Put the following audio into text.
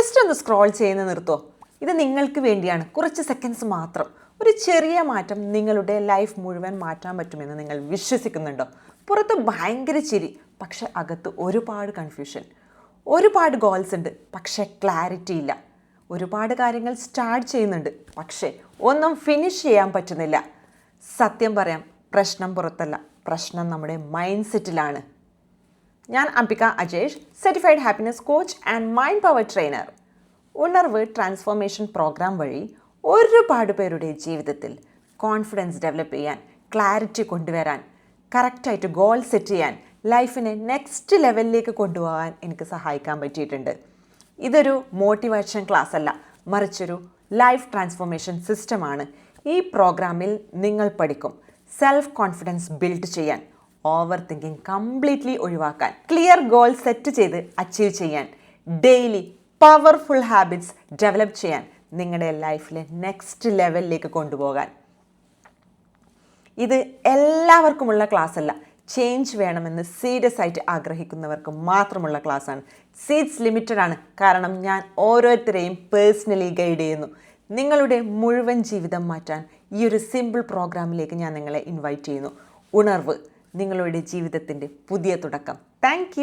Just ഒന്ന് scroll ചെയ്യുന്ന നിർത്തോ. ഇത് നിങ്ങൾക്ക് വേണ്ടിയാണ്. കുറച്ച് സെക്കൻഡ്സ് മാത്രം. ഒരു ചെറിയ മാറ്റം നിങ്ങളുടെ ലൈഫ് മുഴുവൻ മാറ്റാൻ പറ്റുമെന്ന് നിങ്ങൾ വിശ്വസിക്കുന്നുണ്ടോ? പുറത്ത് ഭയങ്കര ചിരി, പക്ഷെ അകത്ത് ഒരുപാട് കൺഫ്യൂഷൻ. ഒരുപാട് ഗോൾസ് ഉണ്ട്, പക്ഷെ ക്ലാരിറ്റി ഇല്ല. ഒരുപാട് കാര്യങ്ങൾ സ്റ്റാർട്ട് ചെയ്യുന്നുണ്ട്, പക്ഷേ ഒന്നും ഫിനിഷ് ചെയ്യാൻ പറ്റുന്നില്ല. സത്യം പറയാം, പ്രശ്നം പുറത്തല്ല, പ്രശ്നം നമ്മുടെ മൈൻഡ് സെറ്റിലാണ്. ഞാൻ Ambika Ajesh, certified happiness coach and mind power trainer. ഉണർവ് ട്രാൻസ്ഫോർമേഷൻ പ്രോഗ്രാം വഴി ഒരുപാട് പേരുടെ ജീവിതത്തിൽ കോൺഫിഡൻസ് ഡെവലപ്പ് ചെയ്യാൻ, ക്ലാരിറ്റി കൊണ്ടുവരാൻ, കറക്റ്റായിട്ട് ഗോൾ സെറ്റ് ചെയ്യാൻ, ലൈഫിനെ നെക്സ്റ്റ് ലെവലിലേക്ക് കൊണ്ടുപോകാൻ എനിക്ക് സഹായിക്കാൻ പറ്റിയിട്ടുണ്ട്. ഇതൊരു മോട്ടിവേഷൻ ക്ലാസ് അല്ല, മറിച്ചൊരു ലൈഫ് ട്രാൻസ്ഫോർമേഷൻ സിസ്റ്റമാണ്. ഈ പ്രോഗ്രാമിൽ നിങ്ങൾ പഠിക്കും സെൽഫ് കോൺഫിഡൻസ് ബിൽഡ് ചെയ്യാൻ, ഓവർ തിങ്കിങ് കംപ്ലീറ്റ്ലി ഒഴിവാക്കാൻ, ക്ലിയർ ഗോൾ സെറ്റ് ചെയ്ത് അച്ചീവ് ചെയ്യാൻ, ഡെയിലി പവർഫുൾ ഹാബിറ്റ്സ് ഡെവലപ്പ് ചെയ്യാൻ, നിങ്ങളുടെ ലൈഫിലെ നെക്സ്റ്റ് ലെവലിലേക്ക് കൊണ്ടുപോകാൻ. ഇത് എല്ലാവർക്കുമുള്ള ക്ലാസ് അല്ല, ചേഞ്ച് വേണമെന്ന് സീരിയസ് ആയിട്ട് ആഗ്രഹിക്കുന്നവർക്ക് മാത്രമുള്ള ക്ലാസ്സാണ്. സീറ്റ്സ് ലിമിറ്റഡ് ആണ്, കാരണം ഞാൻ ഓരോരുത്തരെയും പേഴ്സണലി ഗൈഡ് ചെയ്യുന്നു. നിങ്ങളുടെ മുഴുവൻ ജീവിതം മാറ്റാൻ ഈ ഒരു സിമ്പിൾ പ്രോഗ്രാമിലേക്ക് ഞാൻ നിങ്ങളെ ഇൻവൈറ്റ് ചെയ്യുന്നു. ഉണർവ്, നിങ്ങളുടെ ജീവിതത്തിൻ്റെ പുതിയ തുടക്കം. താങ്ക്